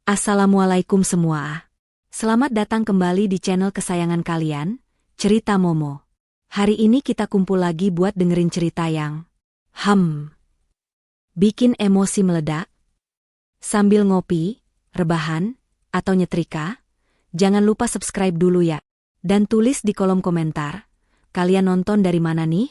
Assalamualaikum semua. Selamat datang kembali di channel kesayangan kalian, Cerita Momo. Hari ini kita kumpul lagi buat dengerin cerita yang bikin emosi meledak. Sambil ngopi, rebahan, atau nyetrika, jangan lupa subscribe dulu ya. Dan tulis di kolom komentar, kalian nonton dari mana nih?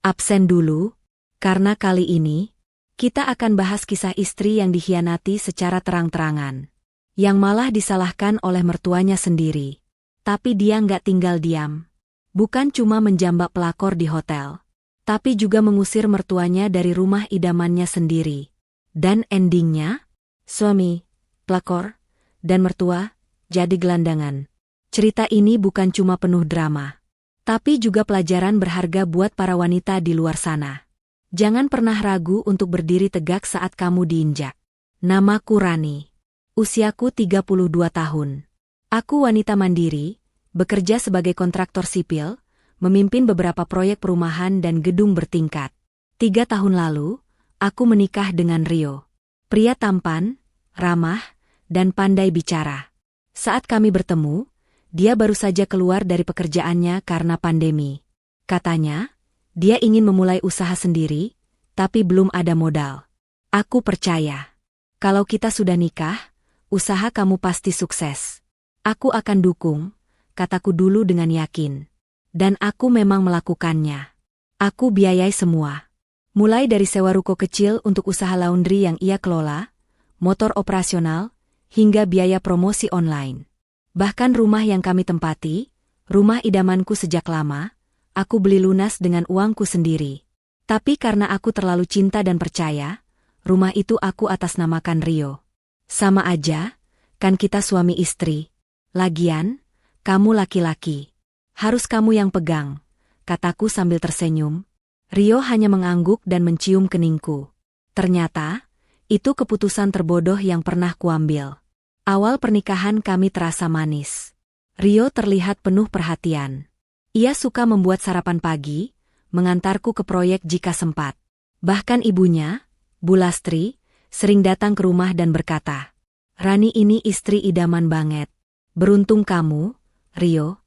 Absen dulu, karena kali ini, kita akan bahas kisah istri yang dikhianati secara terang-terangan. Yang malah disalahkan oleh mertuanya sendiri. Tapi dia nggak tinggal diam. Bukan cuma menjambak pelakor di hotel, tapi juga mengusir mertuanya dari rumah idamannya sendiri. Dan endingnya, suami, pelakor, dan mertua jadi gelandangan. Cerita ini bukan cuma penuh drama, tapi juga pelajaran berharga buat para wanita di luar sana. Jangan pernah ragu untuk berdiri tegak saat kamu diinjak. Namaku Rani. Usiaku 32 tahun. Aku wanita mandiri, bekerja sebagai kontraktor sipil, memimpin beberapa proyek perumahan dan gedung bertingkat. 3 tahun lalu, aku menikah dengan Rio. Pria tampan, ramah, dan pandai bicara. Saat kami bertemu, dia baru saja keluar dari pekerjaannya karena pandemi. Katanya, dia ingin memulai usaha sendiri, tapi belum ada modal. Aku percaya. Kalau kita sudah nikah, usaha kamu pasti sukses. Aku akan dukung, kataku dulu dengan yakin. Dan aku memang melakukannya. Aku biayai semua. Mulai dari sewa ruko kecil untuk usaha laundry yang ia kelola, motor operasional, hingga biaya promosi online. Bahkan rumah yang kami tempati, rumah idamanku sejak lama, aku beli lunas dengan uangku sendiri. Tapi karena aku terlalu cinta dan percaya, rumah itu aku atasnamakan Rio. Sama aja, kan kita suami istri. Lagian, kamu laki-laki. Harus kamu yang pegang, kataku sambil tersenyum. Rio hanya mengangguk dan mencium keningku. Ternyata, itu keputusan terbodoh yang pernah kuambil. Awal pernikahan kami terasa manis. Rio terlihat penuh perhatian. Ia suka membuat sarapan pagi, mengantarku ke proyek jika sempat. Bahkan ibunya, Bu Lastri, sering datang ke rumah dan berkata, "Rani ini istri idaman banget. Beruntung kamu, Rio."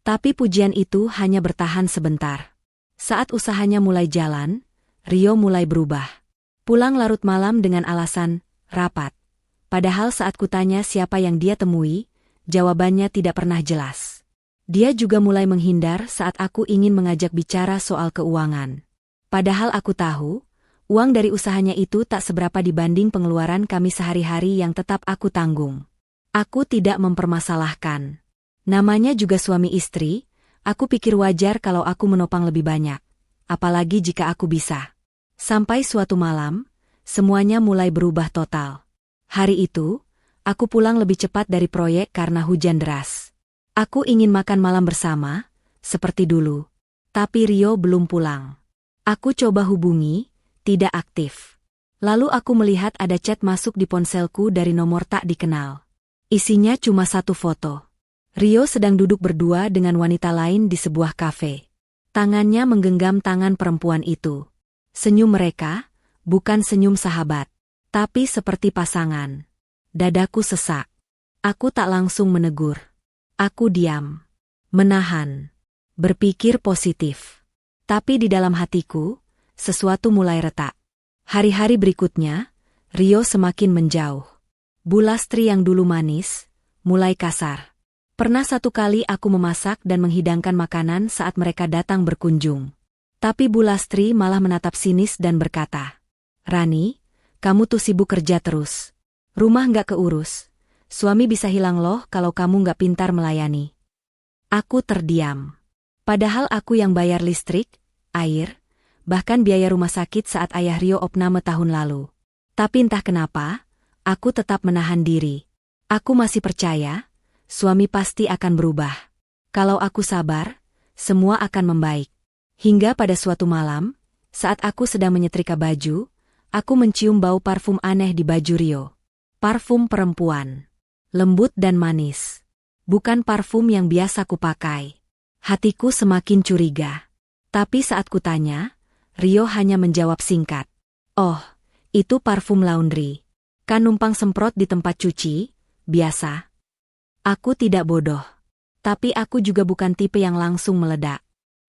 Tapi pujian itu hanya bertahan sebentar. Saat usahanya mulai jalan, Rio mulai berubah. Pulang larut malam dengan alasan rapat. Padahal saat kutanya siapa yang dia temui, jawabannya tidak pernah jelas. Dia juga mulai menghindar saat aku ingin mengajak bicara soal keuangan. Padahal aku tahu, uang dari usahanya itu tak seberapa dibanding pengeluaran kami sehari-hari yang tetap aku tanggung. Aku tidak mempermasalahkan. Namanya juga suami istri, aku pikir wajar kalau aku menopang lebih banyak. Apalagi jika aku bisa. Sampai suatu malam, semuanya mulai berubah total. Hari itu, aku pulang lebih cepat dari proyek karena hujan deras. Aku ingin makan malam bersama, seperti dulu. Tapi Rio belum pulang. Aku coba hubungi, tidak aktif. Lalu aku melihat ada chat masuk di ponselku dari nomor tak dikenal. Isinya cuma satu foto. Rio sedang duduk berdua dengan wanita lain di sebuah kafe. Tangannya menggenggam tangan perempuan itu. Senyum mereka, bukan senyum sahabat, tapi seperti pasangan. Dadaku sesak. Aku tak langsung menegur. Aku diam. Menahan. Berpikir positif. Tapi di dalam hatiku, sesuatu mulai retak. Hari-hari berikutnya, Rio semakin menjauh. Bu Lastri yang dulu manis, mulai kasar. Pernah satu kali aku memasak dan menghidangkan makanan saat mereka datang berkunjung. Tapi Bu Lastri malah menatap sinis dan berkata, "Rani, kamu tuh sibuk kerja terus. Rumah nggak keurus. Suami bisa hilang loh kalau kamu nggak pintar melayani." Aku terdiam. Padahal aku yang bayar listrik, air, bahkan biaya rumah sakit saat ayah Rio opname tahun lalu. Tapi entah kenapa, aku tetap menahan diri. Aku masih percaya, suami pasti akan berubah. Kalau aku sabar, semua akan membaik. Hingga pada suatu malam, saat aku sedang menyetrika baju, aku mencium bau parfum aneh di baju Rio. Parfum perempuan. Lembut dan manis. Bukan parfum yang biasa kupakai. Hatiku semakin curiga. Tapi saat kutanya, Rio hanya menjawab singkat, "Oh, itu parfum laundry." Bahkan numpang semprot di tempat cuci, biasa. Aku tidak bodoh. Tapi aku juga bukan tipe yang langsung meledak.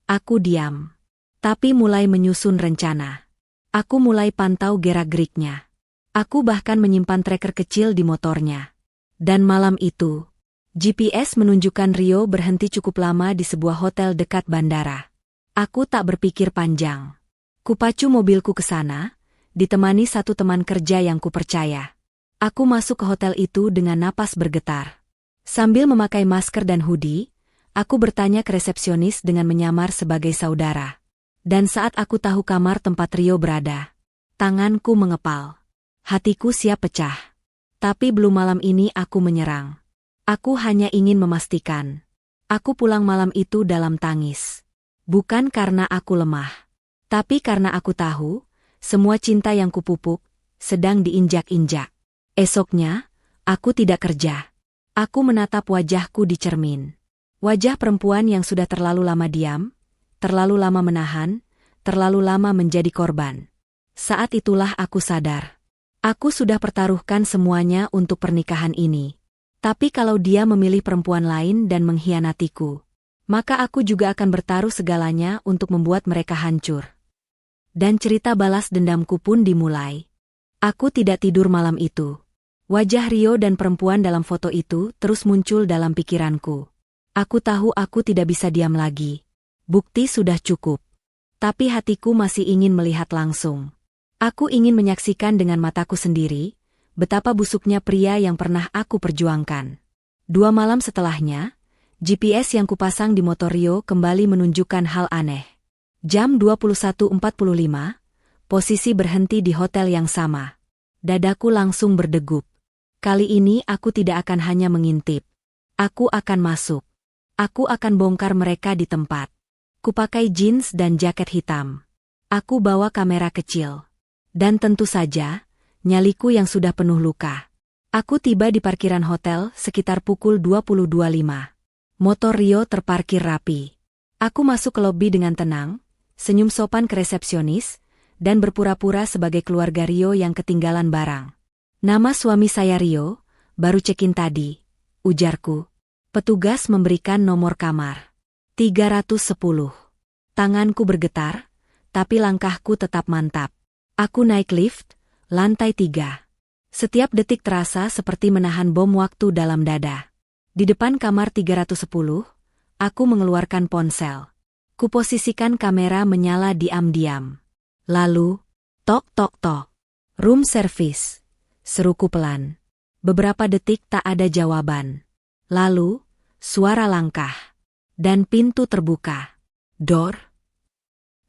Aku diam. Tapi mulai menyusun rencana. Aku mulai pantau gerak-geriknya. Aku bahkan menyimpan tracker kecil di motornya. Dan malam itu, GPS menunjukkan Rio berhenti cukup lama di sebuah hotel dekat bandara. Aku tak berpikir panjang. Kupacu mobilku ke sana, ditemani satu teman kerja yang kupercaya. Aku masuk ke hotel itu dengan napas bergetar. Sambil memakai masker dan hoodie, aku bertanya ke resepsionis dengan menyamar sebagai saudara. Dan saat aku tahu kamar tempat Rio berada, tanganku mengepal. Hatiku siap pecah. Tapi belum malam ini aku menyerang. Aku hanya ingin memastikan. Aku pulang malam itu dalam tangis. Bukan karena aku lemah. Tapi karena aku tahu, semua cinta yang kupupuk, sedang diinjak-injak. Esoknya, aku tidak kerja. Aku menatap wajahku di cermin. Wajah perempuan yang sudah terlalu lama diam, terlalu lama menahan, terlalu lama menjadi korban. Saat itulah aku sadar. Aku sudah pertaruhkan semuanya untuk pernikahan ini. Tapi kalau dia memilih perempuan lain dan mengkhianatiku, maka aku juga akan bertaruh segalanya untuk membuat mereka hancur. Dan cerita balas dendamku pun dimulai. Aku tidak tidur malam itu. Wajah Rio dan perempuan dalam foto itu terus muncul dalam pikiranku. Aku tahu aku tidak bisa diam lagi. Bukti sudah cukup. Tapi hatiku masih ingin melihat langsung. Aku ingin menyaksikan dengan mataku sendiri, betapa busuknya pria yang pernah aku perjuangkan. 2 malam setelahnya, GPS yang kupasang di motor Rio kembali menunjukkan hal aneh. Jam 21.45, posisi berhenti di hotel yang sama. Dadaku langsung berdegup. Kali ini aku tidak akan hanya mengintip. Aku akan masuk. Aku akan bongkar mereka di tempat. Kupakai jeans dan jaket hitam. Aku bawa kamera kecil. Dan tentu saja, nyaliku yang sudah penuh luka. Aku tiba di parkiran hotel sekitar pukul 22.05. Motor Rio terparkir rapi. Aku masuk ke lobi dengan tenang, senyum sopan ke resepsionis, dan berpura-pura sebagai keluarga Rio yang ketinggalan barang. Nama suami saya Rio, baru check-in tadi, ujarku. Petugas memberikan nomor kamar. 310. Tanganku bergetar, tapi langkahku tetap mantap. Aku naik lift, lantai 3. Setiap detik terasa seperti menahan bom waktu dalam dada. Di depan kamar 310, aku mengeluarkan ponsel. Kuposisikan kamera menyala diam-diam. Lalu, tok tok tok. Room service. Seruku pelan. Beberapa detik tak ada jawaban. Lalu, suara langkah. Dan pintu terbuka. Door.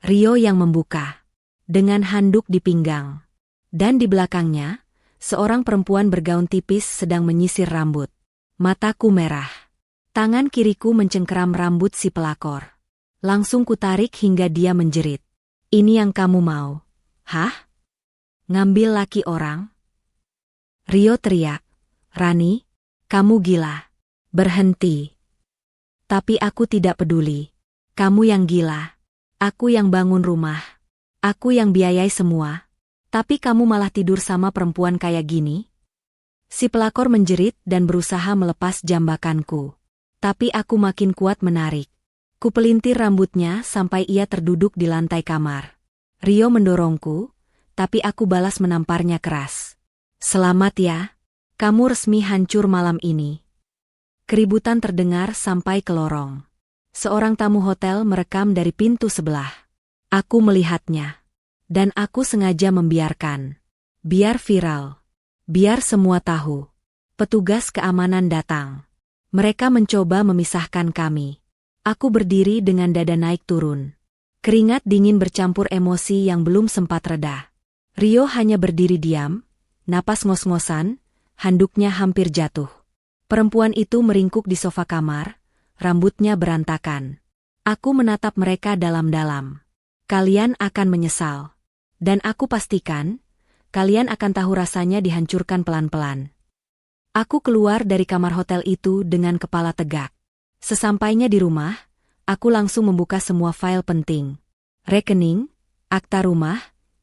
Rio yang membuka. Dengan handuk di pinggang. Dan di belakangnya, seorang perempuan bergaun tipis sedang menyisir rambut. Mataku merah. Tangan kiriku mencengkeram rambut si pelakor. Langsung kutarik hingga dia menjerit. Ini yang kamu mau? Hah? Ngambil laki orang? Rio teriak. Rani, kamu gila. Berhenti. Tapi aku tidak peduli. Kamu yang gila. Aku yang bangun rumah. Aku yang biayai semua. Tapi kamu malah tidur sama perempuan kayak gini? Si pelakor menjerit dan berusaha melepas jambakanku. Tapi aku makin kuat menarik. Kupelintir rambutnya sampai ia terduduk di lantai kamar. Rio mendorongku, tapi aku balas menamparnya keras. Selamat ya. Kamu resmi hancur malam ini. Keributan terdengar sampai ke lorong. Seorang tamu hotel merekam dari pintu sebelah. Aku melihatnya. Dan aku sengaja membiarkan. Biar viral. Biar semua tahu. Petugas keamanan datang. Mereka mencoba memisahkan kami. Aku berdiri dengan dada naik turun. Keringat dingin bercampur emosi yang belum sempat reda. Rio hanya berdiri diam, napas ngos-ngosan, handuknya hampir jatuh. Perempuan itu meringkuk di sofa kamar, rambutnya berantakan. Aku menatap mereka dalam-dalam. Kalian akan menyesal. Dan aku pastikan, kalian akan tahu rasanya dihancurkan pelan-pelan. Aku keluar dari kamar hotel itu dengan kepala tegak. Sesampainya di rumah, aku langsung membuka semua file penting. Rekening, akta rumah,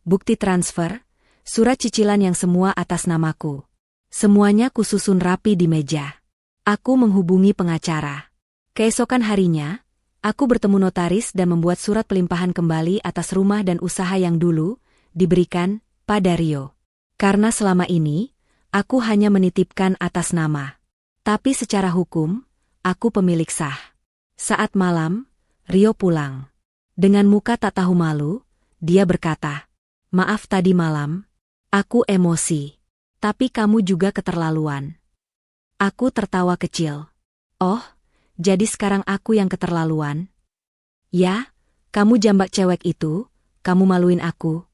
bukti transfer, Surat cicilan yang semua atas namaku. Semuanya kususun rapi di meja. Aku menghubungi pengacara. Keesokan harinya, aku bertemu notaris dan membuat surat pelimpahan kembali atas rumah dan usaha yang dulu diberikan pada Rio. Karena selama ini, aku hanya menitipkan atas nama. Tapi secara hukum, aku pemilik sah. Saat malam, Rio pulang. Dengan muka tak tahu malu, dia berkata, "Maaf tadi malam, aku emosi. Tapi kamu juga keterlaluan." Aku tertawa kecil. "Oh, jadi sekarang aku yang keterlaluan?" "Ya, kamu jambak cewek itu, kamu maluin aku."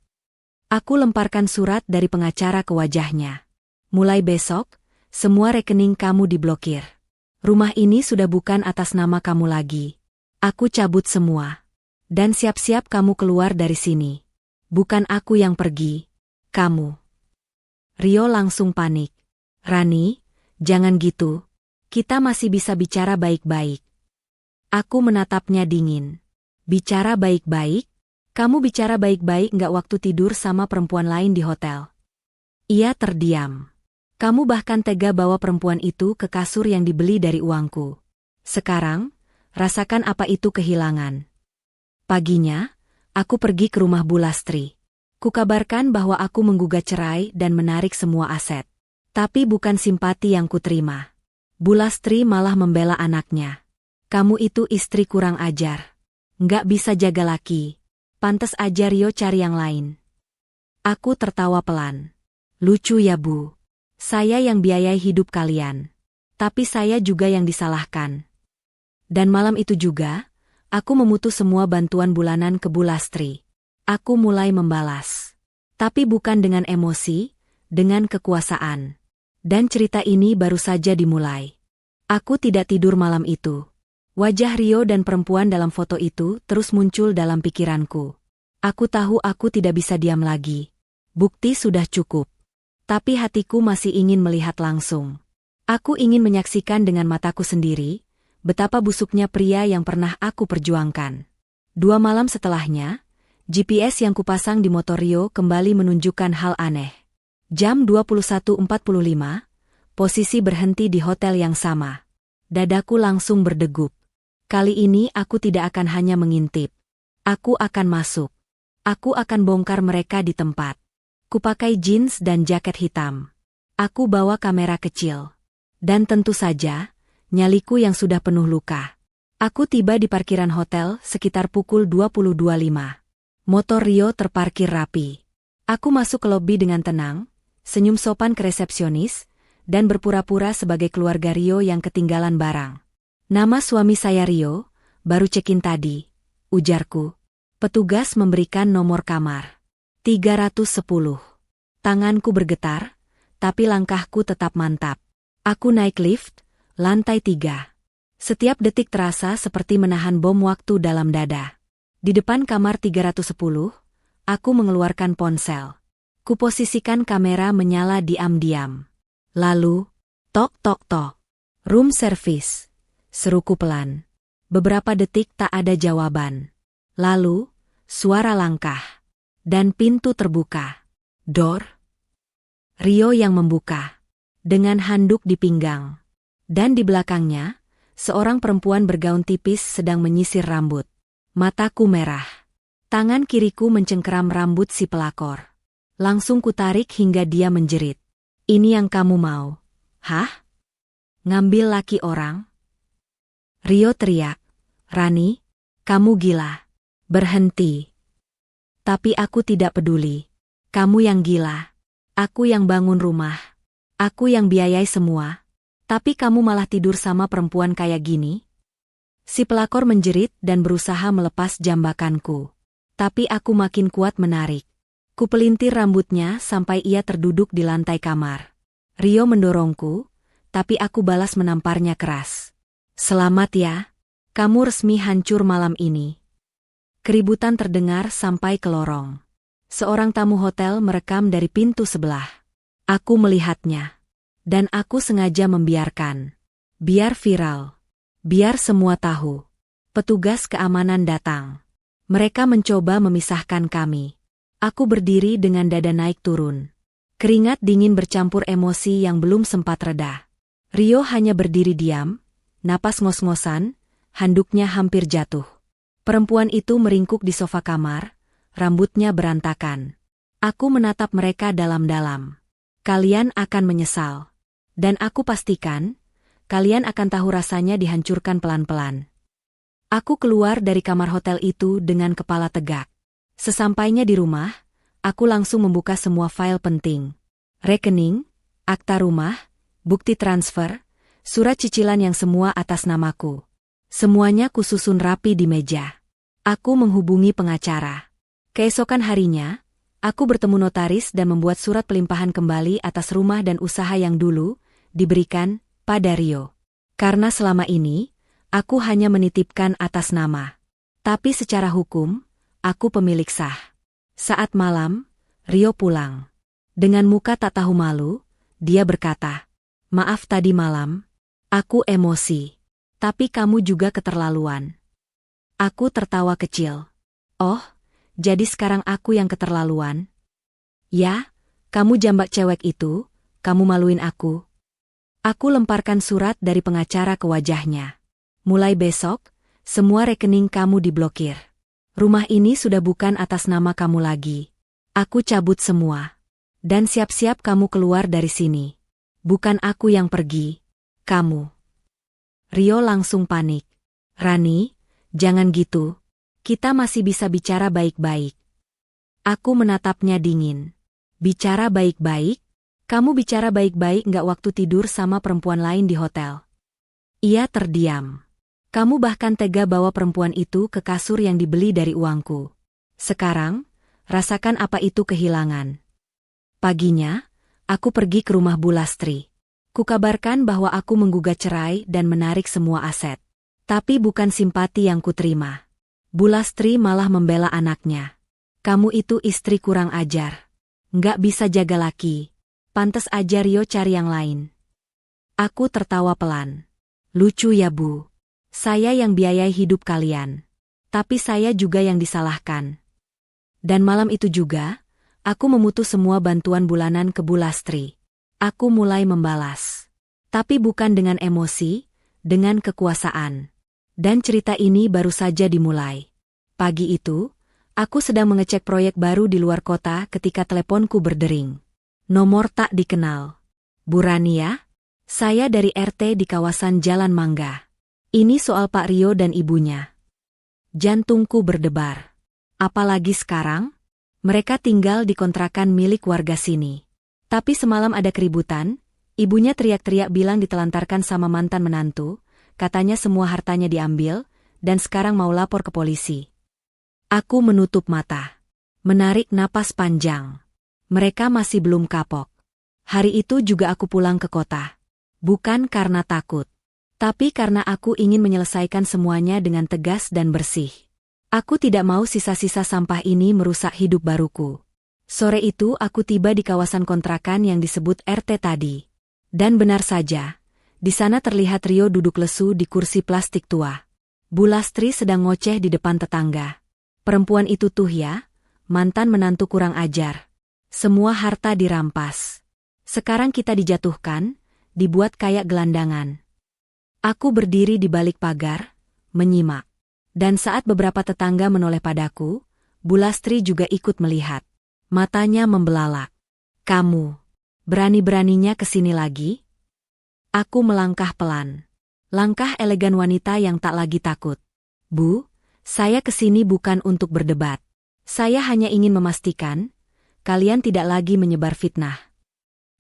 Aku lemparkan surat dari pengacara ke wajahnya. "Mulai besok, semua rekening kamu diblokir. Rumah ini sudah bukan atas nama kamu lagi. Aku cabut semua. Dan siap-siap kamu keluar dari sini. Bukan aku yang pergi, kamu." Rio langsung panik. "Rani, jangan gitu. Kita masih bisa bicara baik-baik." Aku menatapnya dingin. "Bicara baik-baik? Kamu bicara baik-baik nggak waktu tidur sama perempuan lain di hotel?" Ia terdiam. "Kamu bahkan tega bawa perempuan itu ke kasur yang dibeli dari uangku. Sekarang, rasakan apa itu kehilangan." Paginya, aku pergi ke rumah Bu Lastri. Kukabarkan bahwa aku menggugat cerai dan menarik semua aset. Tapi bukan simpati yang kuterima. Bu Lastri malah membela anaknya. "Kamu itu istri kurang ajar. Nggak bisa jaga laki. Pantes aja Rio cari yang lain." Aku tertawa pelan. "Lucu ya Bu. Saya yang biayai hidup kalian. Tapi saya juga yang disalahkan." Dan malam itu juga, aku memutus semua bantuan bulanan ke Bu Lastri. Aku mulai membalas. Tapi bukan dengan emosi, dengan kekuasaan. Dan cerita ini baru saja dimulai. Aku tidak tidur malam itu. Wajah Rio dan perempuan dalam foto itu terus muncul dalam pikiranku. Aku tahu aku tidak bisa diam lagi. Bukti sudah cukup. Tapi hatiku masih ingin melihat langsung. Aku ingin menyaksikan dengan mataku sendiri, betapa busuknya pria yang pernah aku perjuangkan. 2 malam setelahnya, GPS yang kupasang di motor Rio kembali menunjukkan hal aneh. Jam 21.45, posisi berhenti di hotel yang sama. Dadaku langsung berdegup. Kali ini aku tidak akan hanya mengintip. Aku akan masuk. Aku akan bongkar mereka di tempat. Kupakai jeans dan jaket hitam. Aku bawa kamera kecil. Dan tentu saja, nyaliku yang sudah penuh luka. Aku tiba di parkiran hotel sekitar pukul 22.05. Motor Rio terparkir rapi. Aku masuk ke lobi dengan tenang, senyum sopan ke resepsionis, dan berpura-pura sebagai keluarga Rio yang ketinggalan barang. "Nama suami saya Rio, baru check-in tadi," ujarku. Petugas memberikan nomor kamar. 310. Tanganku bergetar, tapi langkahku tetap mantap. Aku naik lift, lantai 3. Setiap detik terasa seperti menahan bom waktu dalam dada. Di depan kamar 310, aku mengeluarkan ponsel. Kuposisikan kamera menyala diam-diam. Lalu, tok tok tok. "Room service," seruku pelan. Beberapa detik tak ada jawaban. Lalu, suara langkah. Dan pintu terbuka. Door. Rio yang membuka. Dengan handuk di pinggang. Dan di belakangnya, seorang perempuan bergaun tipis sedang menyisir rambut. Mataku merah. Tangan kiriku mencengkeram rambut si pelakor. Langsung kutarik hingga dia menjerit. "Ini yang kamu mau? Hah? Ngambil laki orang?" Rio teriak. "Rani, kamu gila. Berhenti." Tapi aku tidak peduli. Kamu yang gila. Aku yang bangun rumah. Aku yang biayai semua. Tapi kamu malah tidur sama perempuan kayak gini? Si pelakor menjerit dan berusaha melepas jambakanku. Tapi aku makin kuat menarik. Kupelintir rambutnya sampai ia terduduk di lantai kamar. Rio mendorongku, tapi aku balas menamparnya keras. "Selamat ya. Kamu resmi hancur malam ini." Keributan terdengar sampai ke lorong. Seorang tamu hotel merekam dari pintu sebelah. Aku melihatnya. Dan aku sengaja membiarkan. Biar viral. Biar semua tahu. Petugas keamanan datang. Mereka mencoba memisahkan kami. Aku berdiri dengan dada naik turun. Keringat dingin bercampur emosi yang belum sempat reda. Rio hanya berdiri diam, napas ngos-ngosan, handuknya hampir jatuh. Perempuan itu meringkuk di sofa kamar, rambutnya berantakan. Aku menatap mereka dalam-dalam. Kalian akan menyesal. Dan aku pastikan, kalian akan tahu rasanya dihancurkan pelan-pelan. Aku keluar dari kamar hotel itu dengan kepala tegak. Sesampainya di rumah, aku langsung membuka semua file penting. Rekening, akta rumah, bukti transfer, surat cicilan yang semua atas namaku. Semuanya kususun rapi di meja. Aku menghubungi pengacara. Keesokan harinya, aku bertemu notaris dan membuat surat pelimpahan kembali atas rumah dan usaha yang dulu diberikan pada Rio. Karena selama ini, aku hanya menitipkan atas nama. Tapi secara hukum, aku pemilik sah. Saat malam, Rio pulang. Dengan muka tak tahu malu, dia berkata, "Maaf tadi malam, aku emosi. Tapi kamu juga keterlaluan." Aku tertawa kecil. "Oh, jadi sekarang aku yang keterlaluan?" "Ya, kamu jambak cewek itu, kamu maluin aku." Aku lemparkan surat dari pengacara ke wajahnya. "Mulai besok, semua rekening kamu diblokir. Rumah ini sudah bukan atas nama kamu lagi. Aku cabut semua. Dan siap-siap kamu keluar dari sini. Bukan aku yang pergi, kamu." Rio langsung panik. "Rani, jangan gitu. Kita masih bisa bicara baik-baik." Aku menatapnya dingin. "Bicara baik-baik? Kamu bicara baik-baik nggak waktu tidur sama perempuan lain di hotel?" Ia terdiam. "Kamu bahkan tega bawa perempuan itu ke kasur yang dibeli dari uangku. Sekarang, rasakan apa itu kehilangan." Paginya, aku pergi ke rumah Bu Lastri. Kukabarkan bahwa aku menggugat cerai dan menarik semua aset. Tapi bukan simpati yang kuterima. Bu Lastri malah membela anaknya. "Kamu itu istri kurang ajar. Nggak bisa jaga laki. Pantes aja Rio cari yang lain." Aku tertawa pelan. "Lucu ya Bu. Saya yang biayai hidup kalian. Tapi saya juga yang disalahkan." Dan malam itu juga, aku memutus semua bantuan bulanan ke Bu Lastri. Aku mulai membalas. Tapi bukan dengan emosi, dengan kekuasaan. Dan cerita ini baru saja dimulai. Pagi itu, aku sedang mengecek proyek baru di luar kota ketika teleponku berdering. Nomor tak dikenal. "Bu Rania? Saya dari RT di kawasan Jalan Mangga. Ini soal Pak Rio dan ibunya." Jantungku berdebar. Apalagi sekarang? Mereka tinggal di kontrakan milik warga sini. Tapi semalam ada keributan, ibunya teriak-teriak bilang ditelantarkan sama mantan menantu, katanya semua hartanya diambil, dan sekarang mau lapor ke polisi. Aku menutup mata. Menarik napas panjang. Mereka masih belum kapok. Hari itu juga aku pulang ke kota. Bukan karena takut. Tapi karena aku ingin menyelesaikan semuanya dengan tegas dan bersih. Aku tidak mau sisa-sisa sampah ini merusak hidup baruku. Sore itu aku tiba di kawasan kontrakan yang disebut RT tadi. Dan benar saja, di sana terlihat Rio duduk lesu di kursi plastik tua. Bu Lastri sedang ngoceh di depan tetangga. Perempuan itu tuh ya, mantan menantu kurang ajar. Semua harta dirampas. Sekarang kita dijatuhkan, dibuat kayak gelandangan. Aku berdiri di balik pagar, menyimak. Dan saat beberapa tetangga menoleh padaku, Bu Lastri juga ikut melihat. Matanya membelalak. "Kamu, berani-beraninya kesini lagi?" Aku melangkah pelan. Langkah elegan wanita yang tak lagi takut. "Bu, saya kesini bukan untuk berdebat. Saya hanya ingin memastikan, kalian tidak lagi menyebar fitnah."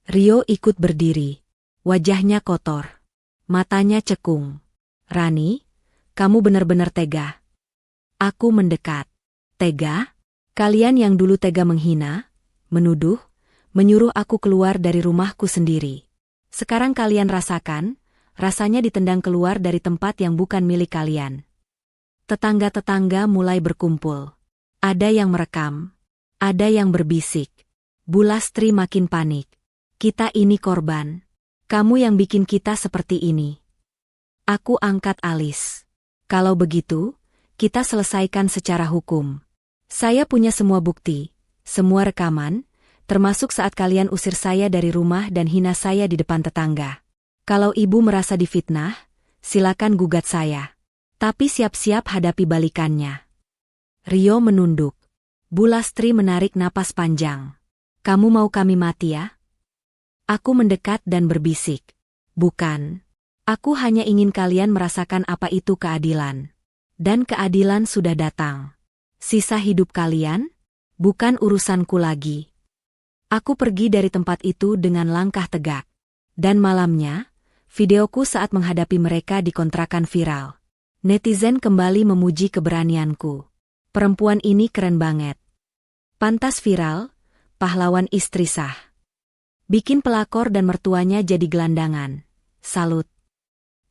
Rio ikut berdiri. Wajahnya kotor. Matanya cekung. "Rani, kamu benar-benar tega." Aku mendekat. "Tega? Kalian yang dulu tega menghina, menuduh, menyuruh aku keluar dari rumahku sendiri. Sekarang kalian rasakan, rasanya ditendang keluar dari tempat yang bukan milik kalian." Tetangga-tetangga mulai berkumpul. Ada yang merekam, ada yang berbisik. Bu Lastri makin panik. "Kita ini korban. Kamu yang bikin kita seperti ini." Aku angkat alis. "Kalau begitu, kita selesaikan secara hukum. Saya punya semua bukti, Semua rekaman, termasuk saat kalian usir saya dari rumah dan hina saya di depan tetangga. Kalau ibu merasa difitnah, silakan gugat saya. Tapi siap-siap hadapi balikannya. Rio menunduk. Bu Lastri menarik napas panjang. Kamu mau kami mati ya? Aku mendekat dan berbisik. Bukan. Aku hanya ingin kalian merasakan apa itu keadilan. Dan keadilan sudah datang. Sisa hidup kalian? Bukan urusanku lagi. Aku pergi dari tempat itu dengan langkah tegak. Dan malamnya, videoku saat menghadapi mereka di kontrakan viral. Netizen kembali memuji keberanianku. Perempuan ini keren banget. Pantas viral, pahlawan istri sah. Bikin pelakor dan mertuanya jadi gelandangan. Salut.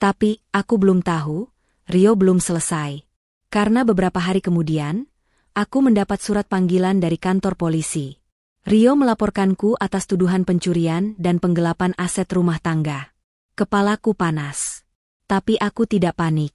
Tapi, aku belum tahu, Rio belum selesai. Karena beberapa hari kemudian, aku mendapat surat panggilan dari kantor polisi. Rio melaporkanku atas tuduhan pencurian dan penggelapan aset rumah tangga. Kepalaku panas. Tapi aku tidak panik.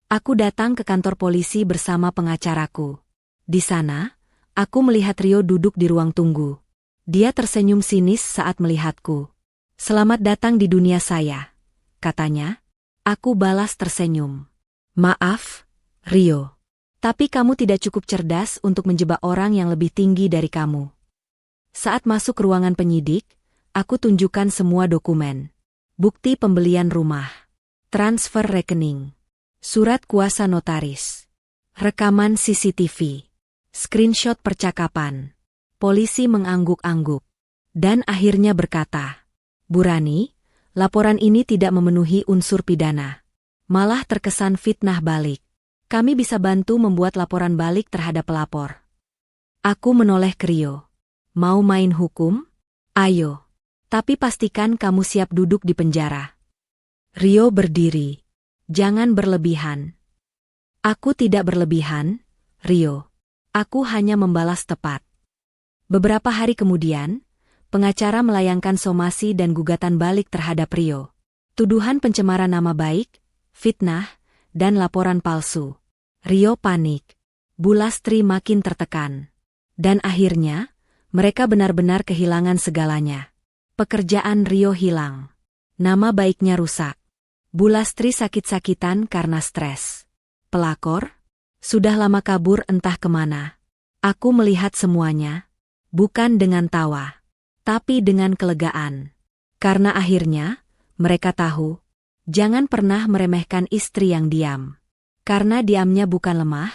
Aku datang ke kantor polisi bersama pengacaraku. Di sana, aku melihat Rio duduk di ruang tunggu. Dia tersenyum sinis saat melihatku. Selamat datang di dunia saya, katanya. Aku balas tersenyum. Maaf, Rio. Tapi kamu tidak cukup cerdas untuk menjebak orang yang lebih tinggi dari kamu. Saat masuk ruangan penyidik, aku tunjukkan semua dokumen. Bukti pembelian rumah. Transfer rekening. Surat kuasa notaris. Rekaman CCTV. Screenshot percakapan. Polisi mengangguk-angguk. Dan akhirnya berkata, Bu Rani, laporan ini tidak memenuhi unsur pidana. Malah terkesan fitnah balik. Kami bisa bantu membuat laporan balik terhadap pelapor. Aku menoleh ke Rio. Mau main hukum? Ayo. Tapi pastikan kamu siap duduk di penjara. Rio berdiri. Jangan berlebihan. Aku tidak berlebihan, Rio. Aku hanya membalas tepat. Beberapa hari kemudian, pengacara melayangkan somasi dan gugatan balik terhadap Rio. Tuduhan pencemaran nama baik, fitnah, dan laporan palsu. Rio panik. Bu Lastri makin tertekan. Dan akhirnya, mereka benar-benar kehilangan segalanya. Pekerjaan Rio hilang. Nama baiknya rusak. Bu Lastri sakit-sakitan karena stres. Pelakor? Sudah lama kabur entah kemana. Aku melihat semuanya. Bukan dengan tawa. Tapi dengan kelegaan. Karena akhirnya, mereka tahu, jangan pernah meremehkan istri yang diam. Karena diamnya bukan lemah,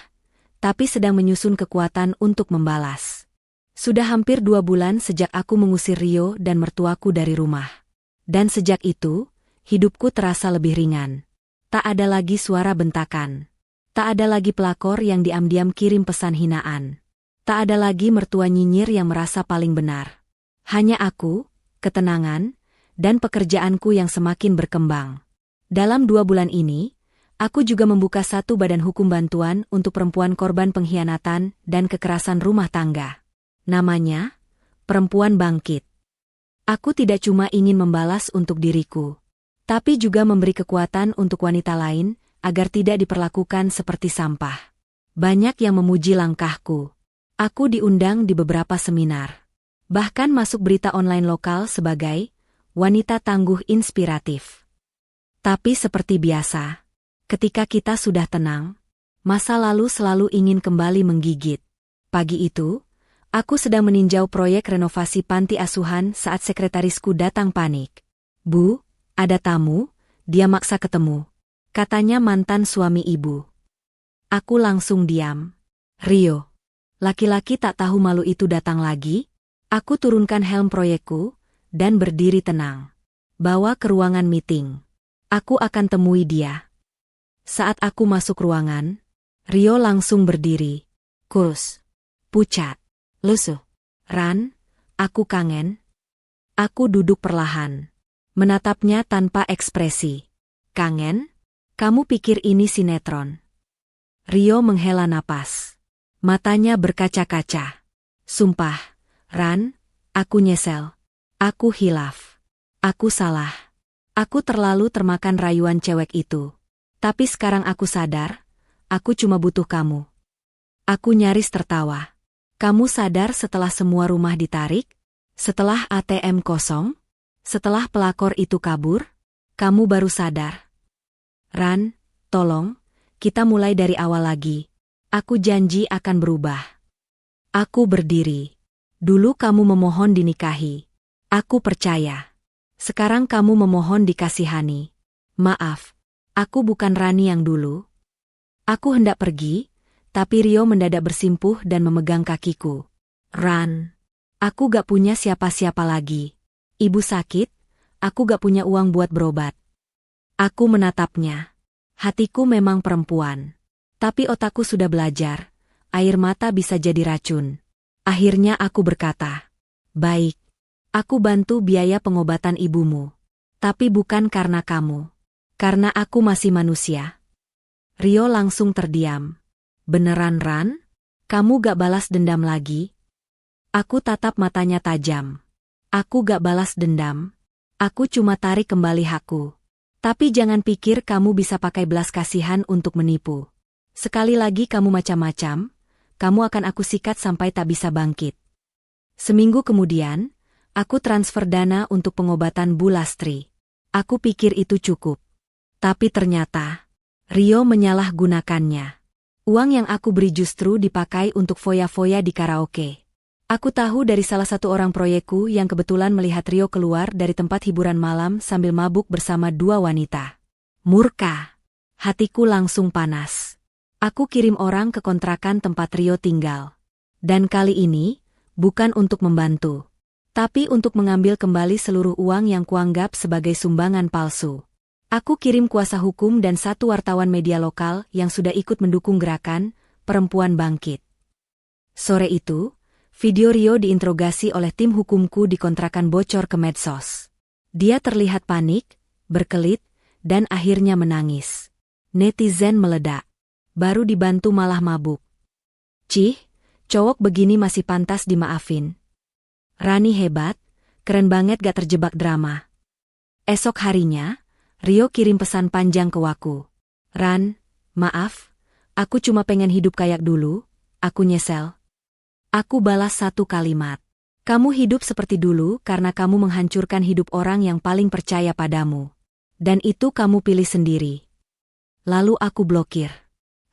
tapi sedang menyusun kekuatan untuk membalas. Sudah hampir 2 bulan sejak aku mengusir Rio dan mertuaku dari rumah. Dan sejak itu, hidupku terasa lebih ringan. Tak ada lagi suara bentakan. Tak ada lagi pelakor yang diam-diam kirim pesan hinaan. Tak ada lagi mertua nyinyir yang merasa paling benar. Hanya aku, ketenangan, dan pekerjaanku yang semakin berkembang. Dalam 2 bulan ini, aku juga membuka satu badan hukum bantuan untuk perempuan korban pengkhianatan dan kekerasan rumah tangga. Namanya, Perempuan Bangkit. Aku tidak cuma ingin membalas untuk diriku, tapi juga memberi kekuatan untuk wanita lain agar tidak diperlakukan seperti sampah. Banyak yang memuji langkahku. Aku diundang di beberapa seminar. Bahkan masuk berita online lokal sebagai wanita tangguh inspiratif. Tapi seperti biasa, ketika kita sudah tenang, masa lalu selalu ingin kembali menggigit. Pagi itu, aku sedang meninjau proyek renovasi panti asuhan saat sekretarisku datang panik. Bu, ada tamu, dia maksa ketemu. Katanya mantan suami ibu. Aku langsung diam. Rio. Laki-laki tak tahu malu itu datang lagi. Aku turunkan helm proyekku, dan berdiri tenang. Bawa ke ruangan meeting. Aku akan temui dia. Saat aku masuk ruangan, Rio langsung berdiri. Kurus. Pucat. Lusuh. Ran, aku kangen. Aku duduk perlahan. Menatapnya tanpa ekspresi. Kangen? Kamu pikir ini sinetron? Rio menghela napas. Matanya berkaca-kaca. Sumpah, Ran, aku nyesel. Aku hilaf. Aku salah. Aku terlalu termakan rayuan cewek itu. Tapi sekarang aku sadar, aku cuma butuh kamu. Aku nyaris tertawa. Kamu sadar setelah semua rumah ditarik? Setelah ATM kosong? Setelah pelakor itu kabur? Kamu baru sadar. Ran, tolong, kita mulai dari awal lagi. Aku janji akan berubah. Aku berdiri. Dulu kamu memohon dinikahi. Aku percaya. Sekarang kamu memohon dikasihani. Maaf, aku bukan Rani yang dulu. Aku hendak pergi, tapi Rio mendadak bersimpuh dan memegang kakiku. Ran, aku gak punya siapa-siapa lagi. Ibu sakit, aku gak punya uang buat berobat. Aku menatapnya. Hatiku memang perempuan. Tapi otakku sudah belajar, air mata bisa jadi racun. Akhirnya aku berkata, baik, aku bantu biaya pengobatan ibumu. Tapi bukan karena kamu. Karena aku masih manusia. Rio langsung terdiam. Beneran Ran? Kamu gak balas dendam lagi? Aku tatap matanya tajam. Aku gak balas dendam. Aku cuma tarik kembali hakku. Tapi jangan pikir kamu bisa pakai belas kasihan untuk menipu. Sekali lagi kamu macam-macam, kamu akan aku sikat sampai tak bisa bangkit. Seminggu kemudian, aku transfer dana untuk pengobatan Bu Lastri. Aku pikir itu cukup. Tapi ternyata, Rio menyalahgunakannya. Uang yang aku beri justru dipakai untuk foya-foya di karaoke. Aku tahu dari salah satu orang proyekku yang kebetulan melihat Rio keluar dari tempat hiburan malam sambil mabuk bersama dua wanita. Murka. Hatiku langsung panas. Aku kirim orang ke kontrakan tempat Rio tinggal. Dan kali ini, bukan untuk membantu. Tapi untuk mengambil kembali seluruh uang yang kuanggap sebagai sumbangan palsu. Aku kirim kuasa hukum dan satu wartawan media lokal yang sudah ikut mendukung gerakan Perempuan Bangkit. Sore itu, video Rio diinterogasi oleh tim hukumku di kontrakan bocor ke medsos. Dia terlihat panik, berkelit, dan akhirnya menangis. Netizen meledak. Baru dibantu malah mabuk. Cih, cowok begini masih pantas dimaafin. Rani hebat, keren banget gak terjebak drama. Esok harinya, Rio kirim pesan panjang ke Waku. Ran, maaf, aku cuma pengen hidup kayak dulu, aku nyesel. Aku balas satu kalimat. Kamu hidup seperti dulu karena kamu menghancurkan hidup orang yang paling percaya padamu. Dan itu kamu pilih sendiri. Lalu aku blokir.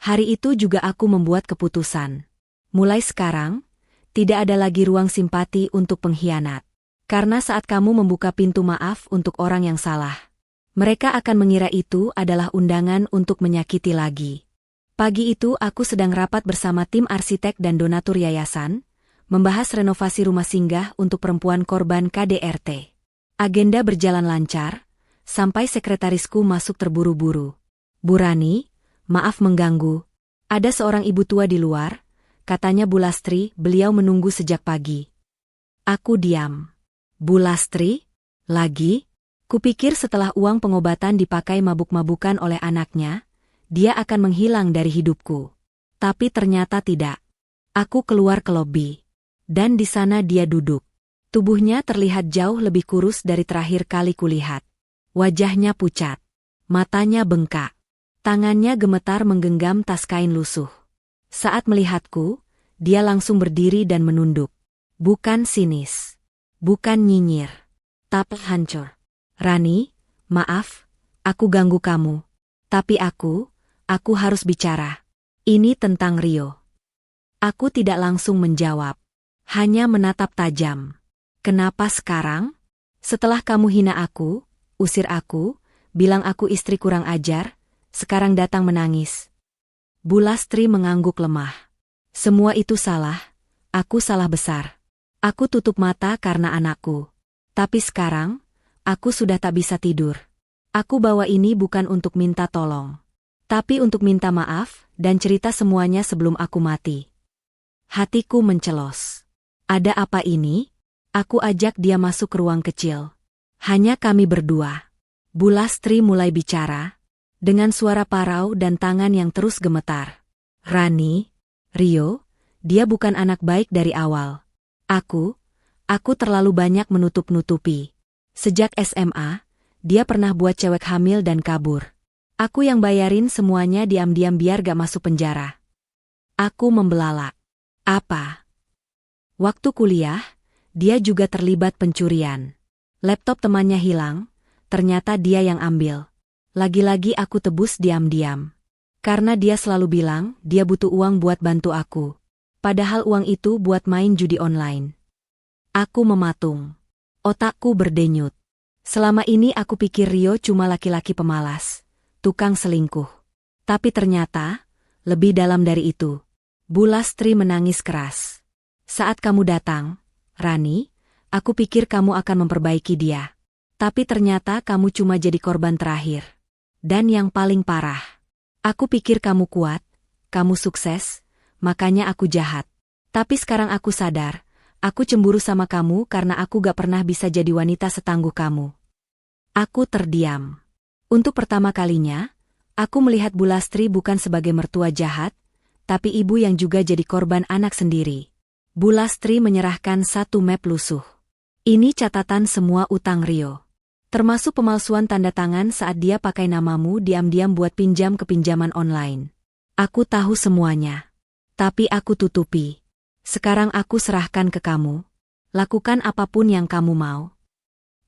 Hari itu juga aku membuat keputusan. Mulai sekarang, tidak ada lagi ruang simpati untuk pengkhianat. Karena saat kamu membuka pintu maaf untuk orang yang salah, mereka akan mengira itu adalah undangan untuk menyakiti lagi. Pagi itu aku sedang rapat bersama tim arsitek dan donatur yayasan, membahas renovasi rumah singgah untuk perempuan korban KDRT. Agenda berjalan lancar, sampai sekretarisku masuk terburu-buru. Bu Rani, maaf mengganggu. Ada seorang ibu tua di luar, katanya Bu Lastri, beliau menunggu sejak pagi. Aku diam. Bu Lastri? Lagi? Kupikir setelah uang pengobatan dipakai mabuk-mabukan oleh anaknya, dia akan menghilang dari hidupku. Tapi ternyata tidak. Aku keluar ke lobi. Dan di sana dia duduk. Tubuhnya terlihat jauh lebih kurus dari terakhir kali kulihat. Wajahnya pucat. Matanya bengkak. Tangannya gemetar menggenggam tas kain lusuh. Saat melihatku, dia langsung berdiri dan menunduk. Bukan sinis. Bukan nyinyir. Tapi hancur. Rani, maaf, aku ganggu kamu. Tapi aku harus bicara. Ini tentang Rio. Aku tidak langsung menjawab. Hanya menatap tajam. Kenapa sekarang? Setelah kamu hina aku, usir aku, bilang aku istri kurang ajar, sekarang datang menangis. Bu Lastri mengangguk lemah. Semua itu salah, aku salah besar. Aku tutup mata karena anakku. Tapi sekarang, aku sudah tak bisa tidur. Aku bawa ini bukan untuk minta tolong. Tapi untuk minta maaf dan cerita semuanya sebelum aku mati. Hatiku mencelos. Ada apa ini? Aku ajak dia masuk ke ruang kecil. Hanya kami berdua. Bu Lastri mulai bicara, dengan suara parau dan tangan yang terus gemetar. Rani, Rio, dia bukan anak baik dari awal. Aku terlalu banyak menutup-nutupi. Sejak SMA, dia pernah buat cewek hamil dan kabur. Aku yang bayarin semuanya diam-diam biar gak masuk penjara. Aku membelalak. Apa? Waktu kuliah, dia juga terlibat pencurian. Laptop temannya hilang, ternyata dia yang ambil. Lagi-lagi aku tebus diam-diam. Karena dia selalu bilang dia butuh uang buat bantu aku. Padahal uang itu buat main judi online. Aku mematung. Otakku berdenyut. Selama ini aku pikir Rio cuma laki-laki pemalas, tukang selingkuh. Tapi ternyata, lebih dalam dari itu. Bu Lastri menangis keras. Saat kamu datang, Rani, aku pikir kamu akan memperbaiki dia. Tapi ternyata kamu cuma jadi korban terakhir. Dan yang paling parah, aku pikir kamu kuat, kamu sukses, makanya aku jahat. Tapi sekarang aku sadar, aku cemburu sama kamu karena aku gak pernah bisa jadi wanita setangguh kamu. Aku terdiam. Untuk pertama kalinya, aku melihat Bu Lastri bukan sebagai mertua jahat, tapi ibu yang juga jadi korban anak sendiri. Bu Lastri menyerahkan satu map lusuh. Ini catatan semua utang Rio. Termasuk pemalsuan tanda tangan saat dia pakai namamu diam-diam buat pinjam ke pinjaman online. Aku tahu semuanya. Tapi aku tutupi. Sekarang aku serahkan ke kamu. Lakukan apapun yang kamu mau.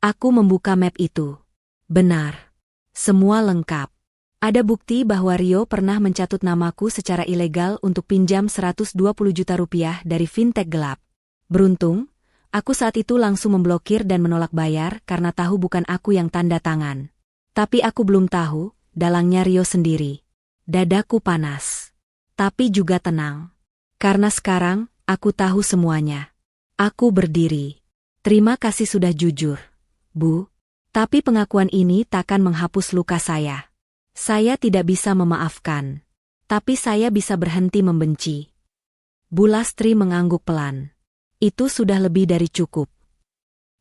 Aku membuka map itu. Benar. Semua lengkap. Ada bukti bahwa Rio pernah mencatut namaku secara ilegal untuk pinjam 120 juta rupiah dari fintech gelap. Beruntung, aku saat itu langsung memblokir dan menolak bayar karena tahu bukan aku yang tanda tangan. Tapi aku belum tahu, dalangnya Rio sendiri. Dadaku panas. Tapi juga tenang. Karena sekarang, aku tahu semuanya. Aku berdiri. Terima kasih sudah jujur, Bu. Tapi pengakuan ini takkan menghapus luka saya. Saya tidak bisa memaafkan. Tapi saya bisa berhenti membenci. Bu Lastri mengangguk pelan. Itu sudah lebih dari cukup.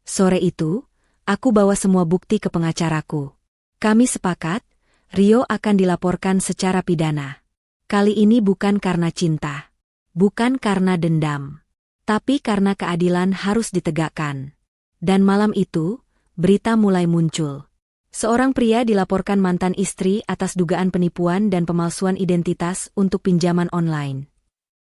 Sore itu, aku bawa semua bukti ke pengacaraku. Kami sepakat, Rio akan dilaporkan secara pidana. Kali ini bukan karena cinta. Bukan karena dendam. Tapi karena keadilan harus ditegakkan. Dan malam itu, berita mulai muncul. Seorang pria dilaporkan mantan istri atas dugaan penipuan dan pemalsuan identitas untuk pinjaman online.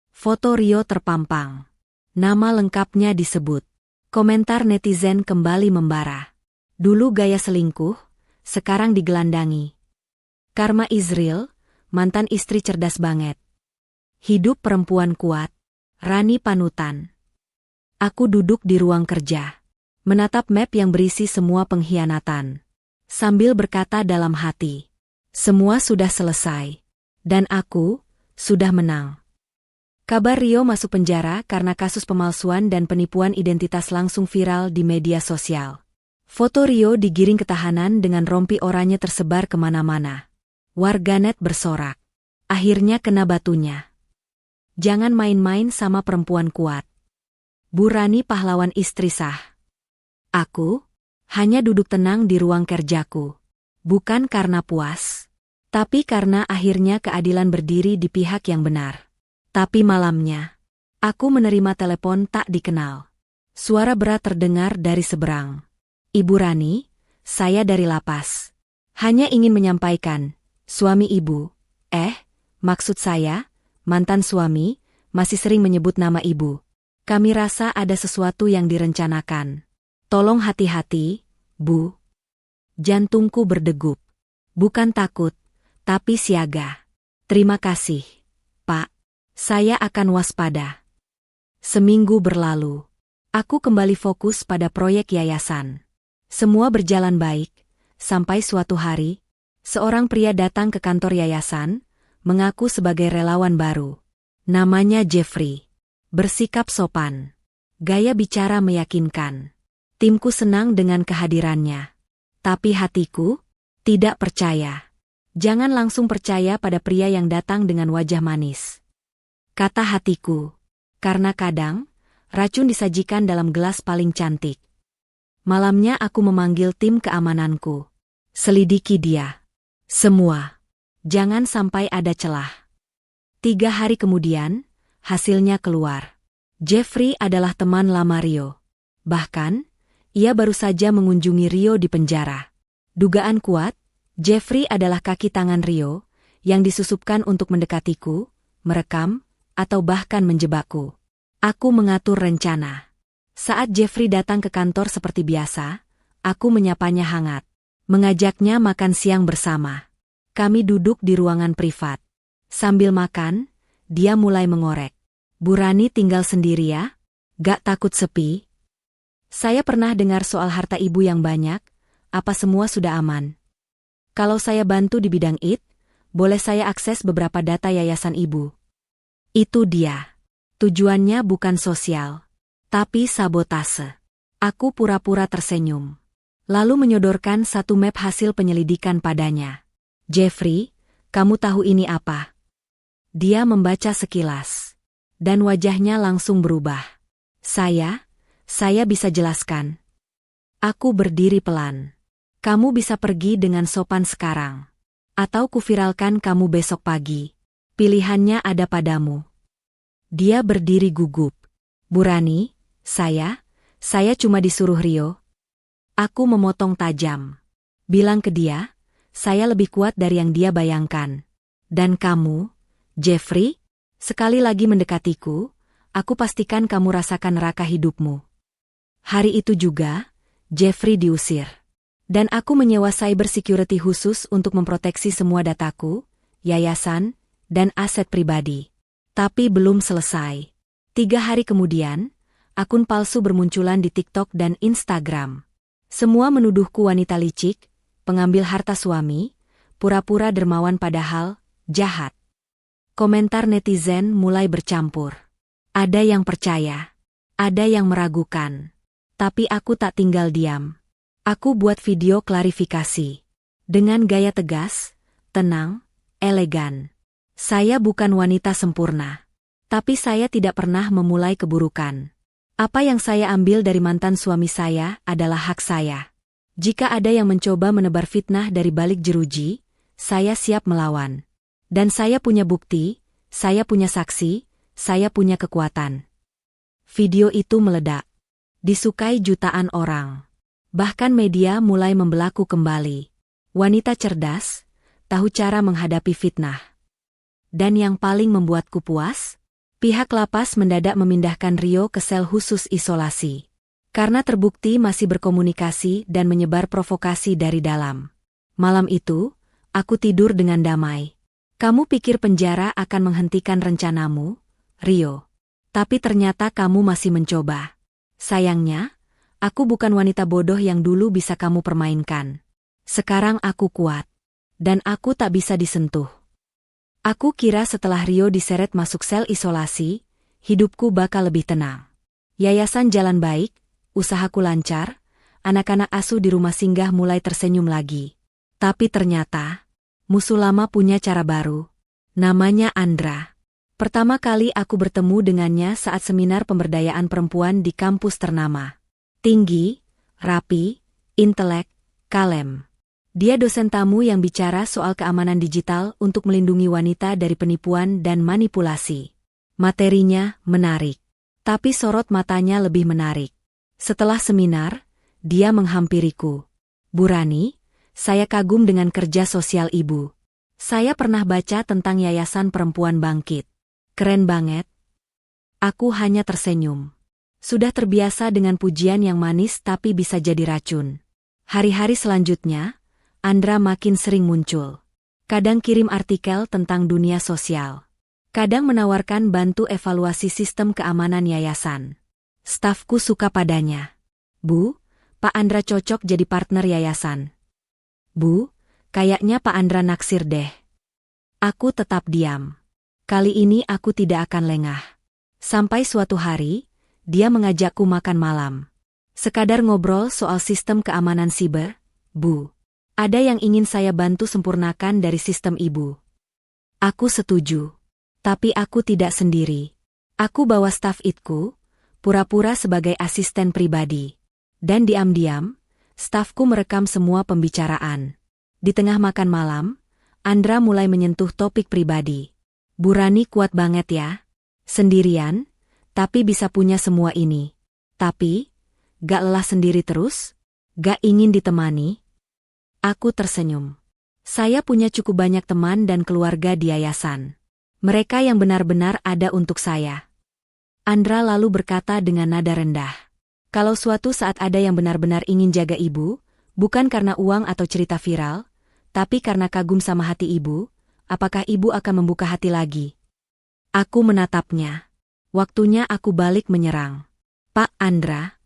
Foto Rio terpampang. Nama lengkapnya disebut. Komentar netizen kembali membara. Dulu gaya selingkuh, sekarang digelandangi. Karma Israel, mantan istri cerdas banget. Hidup perempuan kuat, Rani panutan. Aku duduk di ruang kerja. Menatap map yang berisi semua pengkhianatan. Sambil berkata dalam hati, semua sudah selesai. Dan aku, sudah menang. Kabar Rio masuk penjara karena kasus pemalsuan dan penipuan identitas langsung viral di media sosial. Foto Rio digiring ke tahanan dengan rompi oranye tersebar kemana-mana. Warganet bersorak. Akhirnya kena batunya. Jangan main-main sama perempuan kuat. Bu Rani pahlawan istri sah. Aku hanya duduk tenang di ruang kerjaku. Bukan karena puas. Tapi karena akhirnya keadilan berdiri di pihak yang benar. Tapi malamnya, aku menerima telepon tak dikenal. Suara berat terdengar dari seberang. Ibu Rani, saya dari lapas. Hanya ingin menyampaikan, suami ibu, maksud saya, mantan suami, masih sering menyebut nama ibu. Kami rasa ada sesuatu yang direncanakan. Tolong hati-hati, Bu. Jantungku berdegup. Bukan takut, tapi siaga. Terima kasih, Pak. Saya akan waspada. Seminggu berlalu. Aku kembali fokus pada proyek yayasan. Semua berjalan baik, sampai suatu hari, seorang pria datang ke kantor yayasan, mengaku sebagai relawan baru. Namanya Jeffrey. Bersikap sopan. Gaya bicara meyakinkan. Timku senang dengan kehadirannya. Tapi hatiku tidak percaya. Jangan langsung percaya pada pria yang datang dengan wajah manis. Kata hatiku. Karena kadang, racun disajikan dalam gelas paling cantik. Malamnya aku memanggil tim keamananku. Selidiki dia. Semua. Jangan sampai ada celah. 3 hari kemudian, hasilnya keluar. Jeffrey adalah teman lama Rio. Bahkan, ia baru saja mengunjungi Rio di penjara. Dugaan kuat, Jeffrey adalah kaki tangan Rio, yang disusupkan untuk mendekatiku, merekam, atau bahkan menjebakku. Aku mengatur rencana. Saat Jeffrey datang ke kantor seperti biasa, aku menyapanya hangat. Mengajaknya makan siang bersama. Kami duduk di ruangan privat. Sambil makan, dia mulai mengorek. Bu Rani tinggal sendiri ya? Gak takut sepi? Saya pernah dengar soal harta ibu yang banyak, apa semua sudah aman? Kalau saya bantu di bidang IT, boleh saya akses beberapa data yayasan ibu? Itu dia. Tujuannya bukan sosial, tapi sabotase. Aku pura-pura tersenyum. Lalu menyodorkan satu map hasil penyelidikan padanya. Jeffrey, kamu tahu ini apa? Dia membaca sekilas. Dan wajahnya langsung berubah. Saya bisa jelaskan. Aku berdiri pelan. Kamu bisa pergi dengan sopan sekarang. Atau kuviralkan kamu besok pagi. Pilihannya ada padamu. Dia berdiri gugup. Bu Rani, saya cuma disuruh Rio. Aku memotong tajam. Bilang ke dia, saya lebih kuat dari yang dia bayangkan. Dan kamu, Jeffrey, sekali lagi mendekatiku, aku pastikan kamu rasakan neraka hidupmu. Hari itu juga, Jeffrey diusir. Dan aku menyewa cyber security khusus untuk memproteksi semua dataku, yayasan, dan aset pribadi. Tapi belum selesai. 3 hari kemudian, akun palsu bermunculan di TikTok dan Instagram. Semua menuduhku wanita licik, pengambil harta suami, pura-pura dermawan padahal jahat. Komentar netizen mulai bercampur. Ada yang percaya, ada yang meragukan. Tapi aku tak tinggal diam. Aku buat video klarifikasi. Dengan gaya tegas, tenang, elegan. Saya bukan wanita sempurna. Tapi saya tidak pernah memulai keburukan. Apa yang saya ambil dari mantan suami saya adalah hak saya. Jika ada yang mencoba menebar fitnah dari balik jeruji, saya siap melawan. Dan saya punya bukti, saya punya saksi, saya punya kekuatan. Video itu meledak. Disukai jutaan orang. Bahkan media mulai membelaku kembali. Wanita cerdas, tahu cara menghadapi fitnah. Dan yang paling membuatku puas, pihak lapas mendadak memindahkan Rio ke sel khusus isolasi. Karena terbukti masih berkomunikasi dan menyebar provokasi dari dalam. Malam itu, aku tidur dengan damai. Kamu pikir penjara akan menghentikan rencanamu, Rio? Tapi ternyata kamu masih mencoba. Sayangnya, aku bukan wanita bodoh yang dulu bisa kamu permainkan. Sekarang aku kuat. Dan aku tak bisa disentuh. Aku kira setelah Rio diseret masuk sel isolasi, hidupku bakal lebih tenang. Yayasan jalan baik, usahaku lancar, anak-anak asuh di rumah singgah mulai tersenyum lagi. Tapi ternyata, musuh lama punya cara baru. Namanya Andra. Pertama kali aku bertemu dengannya saat seminar pemberdayaan perempuan di kampus ternama. Tinggi, rapi, intelek, kalem. Dia dosen tamu yang bicara soal keamanan digital untuk melindungi wanita dari penipuan dan manipulasi. Materinya menarik. Tapi sorot matanya lebih menarik. Setelah seminar, dia menghampiriku. Bu Rani, saya kagum dengan kerja sosial ibu. Saya pernah baca tentang Yayasan Perempuan Bangkit. Keren banget. Aku hanya tersenyum. Sudah terbiasa dengan pujian yang manis tapi bisa jadi racun. Hari-hari selanjutnya, Andra makin sering muncul. Kadang kirim artikel tentang dunia sosial. Kadang menawarkan bantu evaluasi sistem keamanan yayasan. Stafku suka padanya. Bu, Pak Andra cocok jadi partner yayasan. Bu, kayaknya Pak Andra naksir deh. Aku tetap diam. Kali ini aku tidak akan lengah. Sampai suatu hari, dia mengajakku makan malam. Sekadar ngobrol soal sistem keamanan siber. Bu, ada yang ingin saya bantu sempurnakan dari sistem ibu. Aku setuju. Tapi aku tidak sendiri. Aku bawa staf itku, pura-pura sebagai asisten pribadi. Dan diam-diam, stafku merekam semua pembicaraan. Di tengah makan malam, Andra mulai menyentuh topik pribadi. Bu Rani kuat banget ya. Sendirian, tapi bisa punya semua ini. Tapi, gak lelah sendiri terus? Gak ingin ditemani? Aku tersenyum. Saya punya cukup banyak teman dan keluarga di yayasan. Mereka yang benar-benar ada untuk saya. Andra lalu berkata dengan nada rendah. Kalau suatu saat ada yang benar-benar ingin jaga ibu, bukan karena uang atau cerita viral, tapi karena kagum sama hati ibu, apakah ibu akan membuka hati lagi? Aku menatapnya. Waktunya aku balik menyerang. Pak Andra.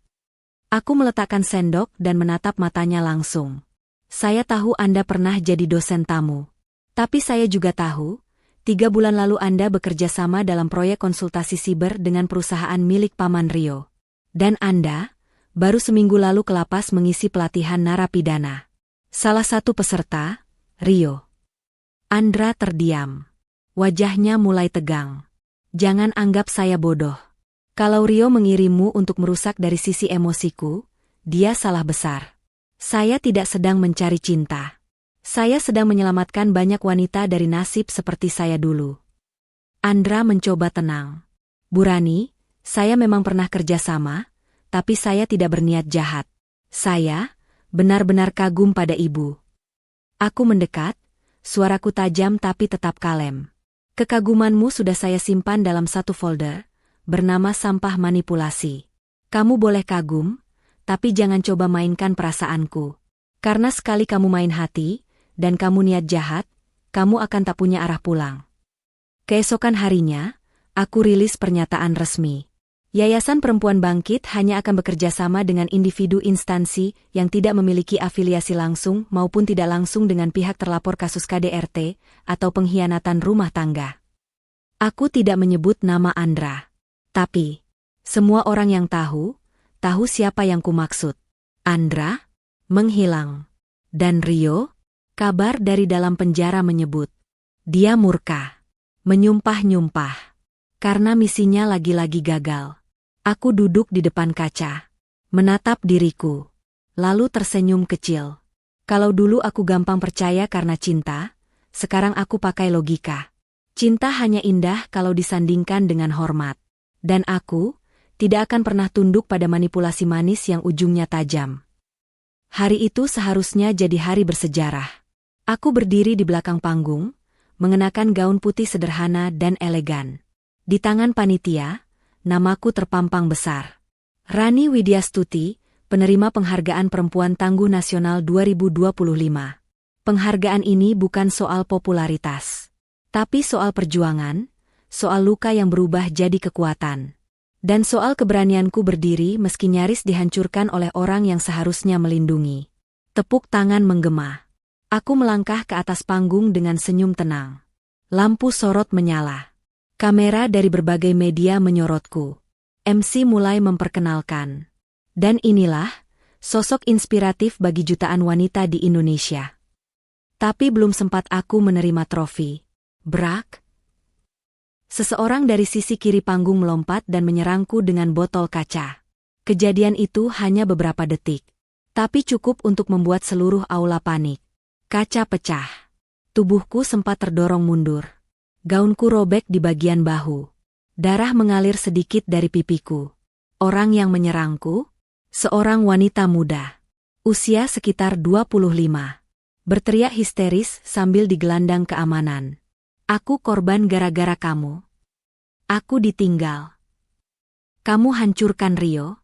Aku meletakkan sendok dan menatap matanya langsung. Saya tahu Anda pernah jadi dosen tamu. Tapi saya juga tahu, 3 bulan lalu Anda bekerja sama dalam proyek konsultasi siber dengan perusahaan milik Paman Rio. Dan Anda, baru seminggu lalu ke lapas mengisi pelatihan narapidana. Salah satu peserta, Rio. Andra terdiam. Wajahnya mulai tegang. Jangan anggap saya bodoh. Kalau Rio mengirimmu untuk merusak dari sisi emosiku, dia salah besar. Saya tidak sedang mencari cinta. Saya sedang menyelamatkan banyak wanita dari nasib seperti saya dulu. Andra mencoba tenang. Bu Rani, saya memang pernah kerja sama, tapi saya tidak berniat jahat. Saya benar-benar kagum pada ibu. Aku mendekat, suaraku tajam tapi tetap kalem. Kekagumanmu sudah saya simpan dalam satu folder, bernama sampah manipulasi. Kamu boleh kagum, tapi jangan coba mainkan perasaanku. Karena sekali kamu main hati, dan kamu niat jahat, kamu akan tak punya arah pulang. Keesokan harinya, aku rilis pernyataan resmi. Yayasan Perempuan Bangkit hanya akan bekerja sama dengan individu instansi yang tidak memiliki afiliasi langsung maupun tidak langsung dengan pihak terlapor kasus KDRT atau pengkhianatan rumah tangga. Aku tidak menyebut nama Andra. Tapi, semua orang yang tahu siapa yang kumaksud. Andra menghilang. Dan Rio, kabar dari dalam penjara menyebut. Dia murka. Menyumpah-nyumpah. Karena misinya lagi-lagi gagal. Aku duduk di depan kaca. Menatap diriku. Lalu tersenyum kecil. Kalau dulu aku gampang percaya karena cinta, sekarang aku pakai logika. Cinta hanya indah kalau disandingkan dengan hormat. Dan aku tidak akan pernah tunduk pada manipulasi manis yang ujungnya tajam. Hari itu seharusnya jadi hari bersejarah. Aku berdiri di belakang panggung, mengenakan gaun putih sederhana dan elegan. Di tangan panitia, namaku terpampang besar. Rani Widyastuti, penerima Penghargaan Perempuan Tangguh Nasional 2025. Penghargaan ini bukan soal popularitas, tapi soal perjuangan, soal luka yang berubah jadi kekuatan. Dan soal keberanianku berdiri meski nyaris dihancurkan oleh orang yang seharusnya melindungi. Tepuk tangan menggema. Aku melangkah ke atas panggung dengan senyum tenang. Lampu sorot menyala. Kamera dari berbagai media menyorotku. MC mulai memperkenalkan. Dan inilah, sosok inspiratif bagi jutaan wanita di Indonesia. Tapi belum sempat aku menerima trofi. Brak! Seseorang dari sisi kiri panggung melompat dan menyerangku dengan botol kaca. Kejadian itu hanya beberapa detik. Tapi cukup untuk membuat seluruh aula panik. Kaca pecah. Tubuhku sempat terdorong mundur. Gaunku robek di bagian bahu. Darah mengalir sedikit dari pipiku. Orang yang menyerangku? Seorang wanita muda. Usia sekitar 25. Berteriak histeris sambil digelandang keamanan. Aku korban gara-gara kamu. Aku ditinggal. Kamu hancurkan Rio.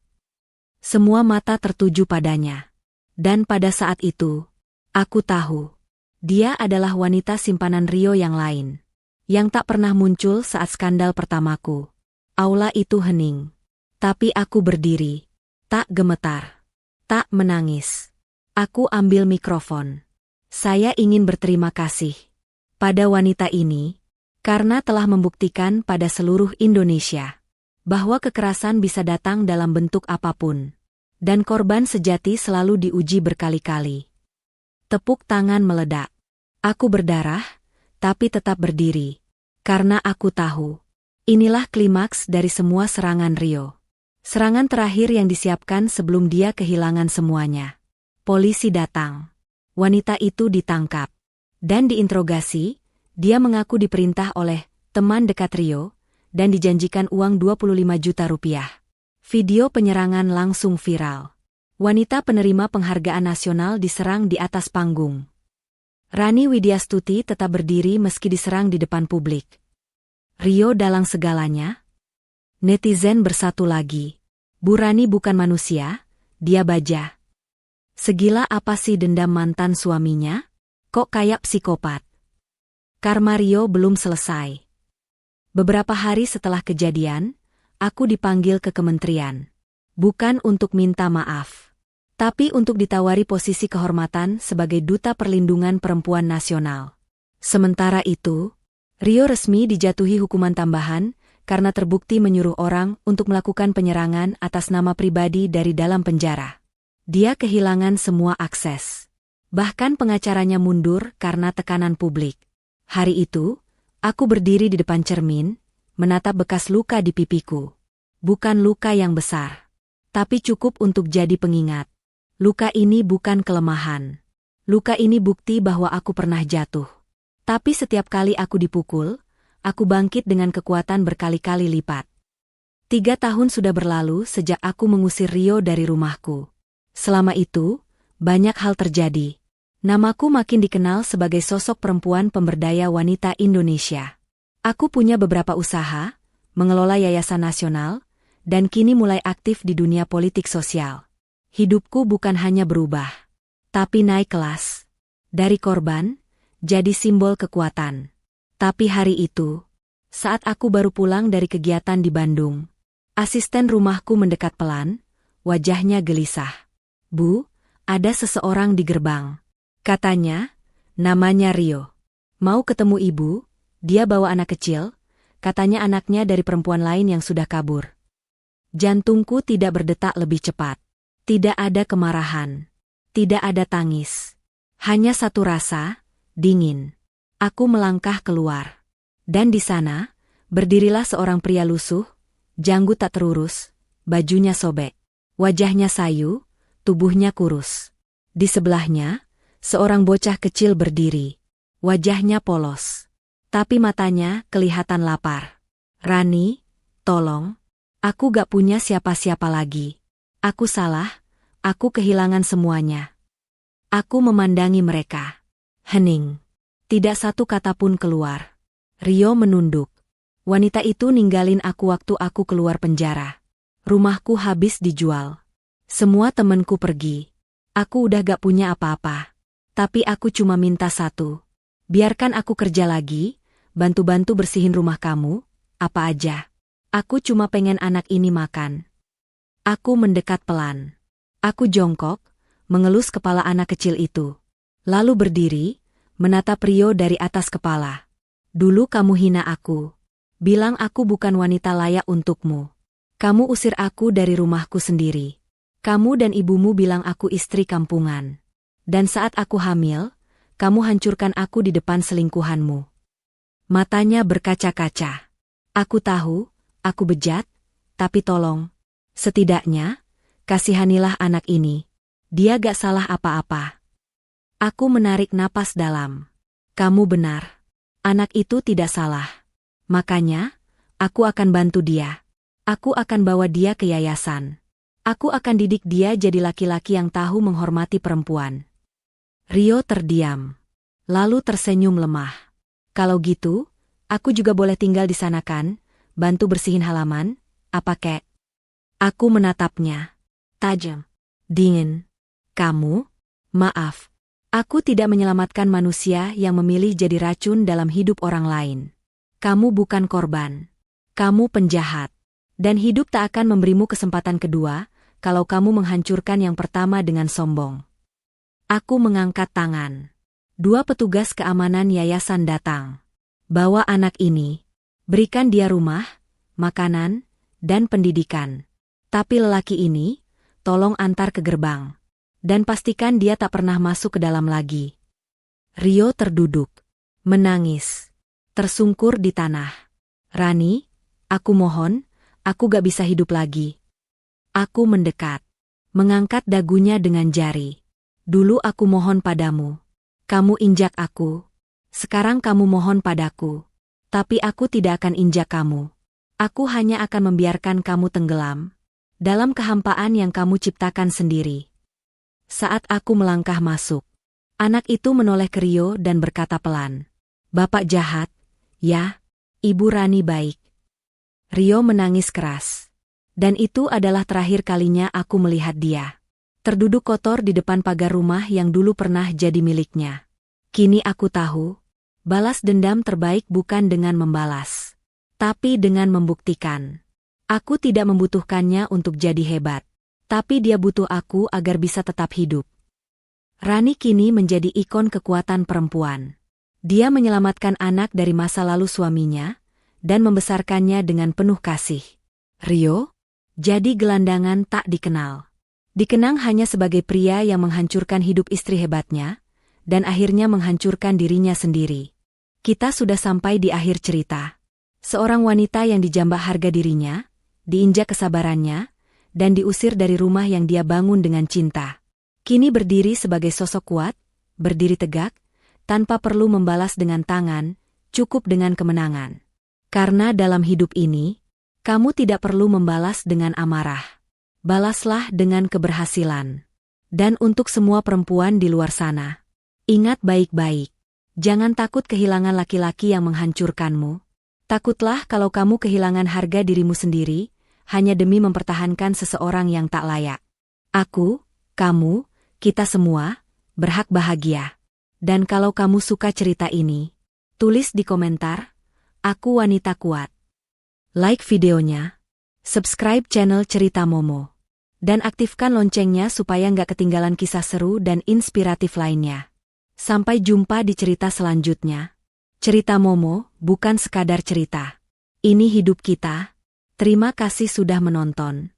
Semua mata tertuju padanya. Dan pada saat itu, aku tahu. Dia adalah wanita simpanan Rio yang lain. Yang tak pernah muncul saat skandal pertamaku. Aula itu hening. Tapi aku berdiri. Tak gemetar. Tak menangis. Aku ambil mikrofon. Saya ingin berterima kasih pada wanita ini, karena telah membuktikan pada seluruh Indonesia bahwa kekerasan bisa datang dalam bentuk apapun. Dan korban sejati selalu diuji berkali-kali. Tepuk tangan meledak. Aku berdarah, tapi tetap berdiri. Karena aku tahu, inilah klimaks dari semua serangan Rio. Serangan terakhir yang disiapkan sebelum dia kehilangan semuanya. Polisi datang. Wanita itu ditangkap. Dan diinterogasi, dia mengaku diperintah oleh teman dekat Rio, dan dijanjikan uang 25 juta rupiah. Video penyerangan langsung viral. Wanita penerima penghargaan nasional diserang di atas panggung. Rani Widyastuti tetap berdiri meski diserang di depan publik. Rio dalang segalanya? Netizen bersatu lagi. Bu Rani bukan manusia, dia baja. Segila apa sih dendam mantan suaminya? Kok kayak psikopat? Karma Rio belum selesai. Beberapa hari setelah kejadian, aku dipanggil ke kementerian. Bukan untuk minta maaf, tapi untuk ditawari posisi kehormatan sebagai Duta Perlindungan Perempuan Nasional. Sementara itu, Rio resmi dijatuhi hukuman tambahan karena terbukti menyuruh orang untuk melakukan penyerangan atas nama pribadi dari dalam penjara. Dia kehilangan semua akses. Bahkan pengacaranya mundur karena tekanan publik. Hari itu, aku berdiri di depan cermin, menatap bekas luka di pipiku. Bukan luka yang besar, tapi cukup untuk jadi pengingat. Luka ini bukan kelemahan. Luka ini bukti bahwa aku pernah jatuh. Tapi setiap kali aku dipukul, aku bangkit dengan kekuatan berkali-kali lipat. 3 tahun sudah berlalu sejak aku mengusir Rio dari rumahku. Selama itu, banyak hal terjadi. Namaku makin dikenal sebagai sosok perempuan pemberdaya wanita Indonesia. Aku punya beberapa usaha, mengelola yayasan nasional, dan kini mulai aktif di dunia politik sosial. Hidupku bukan hanya berubah, tapi naik kelas. Dari korban, jadi simbol kekuatan. Tapi hari itu, saat aku baru pulang dari kegiatan di Bandung, asisten rumahku mendekat pelan, wajahnya gelisah. "Bu, ada seseorang di gerbang," katanya, namanya Rio. "Mau ketemu ibu, dia bawa anak kecil," katanya anaknya dari perempuan lain yang sudah kabur. Jantungku tidak berdetak lebih cepat. Tidak ada kemarahan. Tidak ada tangis. Hanya satu rasa, dingin. Aku melangkah keluar. Dan di sana, berdirilah seorang pria lusuh, janggut tak terurus, bajunya sobek. Wajahnya sayu, tubuhnya kurus. Di sebelahnya, seorang bocah kecil berdiri. Wajahnya polos. Tapi matanya kelihatan lapar. "Rani, tolong. Aku gak punya siapa-siapa lagi. Aku salah, aku kehilangan semuanya." Aku memandangi mereka. Hening. Tidak satu kata pun keluar. Rio menunduk. Wanita itu ninggalin aku waktu aku keluar penjara. Rumahku habis dijual. Semua temanku pergi. Aku udah gak punya apa-apa. Tapi aku cuma minta satu. Biarkan aku kerja lagi, bantu-bantu bersihin rumah kamu, apa aja. Aku cuma pengen anak ini makan. Aku mendekat pelan. Aku jongkok, mengelus kepala anak kecil itu. Lalu berdiri, menatap Rio dari atas kepala. "Dulu kamu hina aku. Bilang aku bukan wanita layak untukmu. Kamu usir aku dari rumahku sendiri. Kamu dan ibumu bilang aku istri kampungan. Dan saat aku hamil, kamu hancurkan aku di depan selingkuhanmu." Matanya berkaca-kaca. "Aku tahu, aku bejat, tapi tolong. Setidaknya, kasihanilah anak ini. Dia gak salah apa-apa." Aku menarik napas dalam. "Kamu benar. Anak itu tidak salah. Makanya, aku akan bantu dia. Aku akan bawa dia ke yayasan. Aku akan didik dia jadi laki-laki yang tahu menghormati perempuan." Rio terdiam. Lalu tersenyum lemah. "Kalau gitu, aku juga boleh tinggal di sana kan? Bantu bersihin halaman, apa kek?" Aku menatapnya. Tajam. Dingin. "Kamu? Maaf. Aku tidak menyelamatkan manusia yang memilih jadi racun dalam hidup orang lain. Kamu bukan korban. Kamu penjahat. Dan hidup tak akan memberimu kesempatan kedua, kalau kamu menghancurkan yang pertama dengan sombong." Aku mengangkat tangan. 2 petugas keamanan yayasan datang. "Bawa anak ini. Berikan dia rumah, makanan, dan pendidikan. Tapi lelaki ini, tolong antar ke gerbang. Dan pastikan dia tak pernah masuk ke dalam lagi." Rio terduduk. Menangis. Tersungkur di tanah. "Rani, aku mohon, aku gak bisa hidup lagi." Aku mendekat. Mengangkat dagunya dengan jari. "Dulu aku mohon padamu. Kamu injak aku. Sekarang kamu mohon padaku. Tapi aku tidak akan injak kamu. Aku hanya akan membiarkan kamu tenggelam dalam kehampaan yang kamu ciptakan sendiri." Saat aku melangkah masuk, anak itu menoleh ke Rio dan berkata pelan, "Bapak jahat, ya? Ibu Rani baik." Rio menangis keras. Dan itu adalah terakhir kalinya aku melihat dia. Terduduk kotor di depan pagar rumah yang dulu pernah jadi miliknya. Kini aku tahu, balas dendam terbaik bukan dengan membalas, tapi dengan membuktikan. Aku tidak membutuhkannya untuk jadi hebat, tapi dia butuh aku agar bisa tetap hidup. Rani kini menjadi ikon kekuatan perempuan. Dia menyelamatkan anak dari masa lalu suaminya, dan membesarkannya dengan penuh kasih. Rio jadi gelandangan tak dikenal. Dikenang hanya sebagai pria yang menghancurkan hidup istri hebatnya, dan akhirnya menghancurkan dirinya sendiri. Kita sudah sampai di akhir cerita. Seorang wanita yang dijambak harga dirinya, diinjak kesabarannya, dan diusir dari rumah yang dia bangun dengan cinta. Kini berdiri sebagai sosok kuat, berdiri tegak, tanpa perlu membalas dengan tangan, cukup dengan kemenangan. Karena dalam hidup ini, kamu tidak perlu membalas dengan amarah. Balaslah dengan keberhasilan. Dan untuk semua perempuan di luar sana, ingat baik-baik. Jangan takut kehilangan laki-laki yang menghancurkanmu. Takutlah kalau kamu kehilangan harga dirimu sendiri, hanya demi mempertahankan seseorang yang tak layak. Aku, kamu, kita semua, berhak bahagia. Dan kalau kamu suka cerita ini, tulis di komentar, "Aku wanita kuat." Like videonya, subscribe channel Cerita Momo, dan aktifkan loncengnya supaya nggak ketinggalan kisah seru dan inspiratif lainnya. Sampai jumpa di cerita selanjutnya. Cerita Momo bukan sekadar cerita. Ini hidup kita. Terima kasih sudah menonton.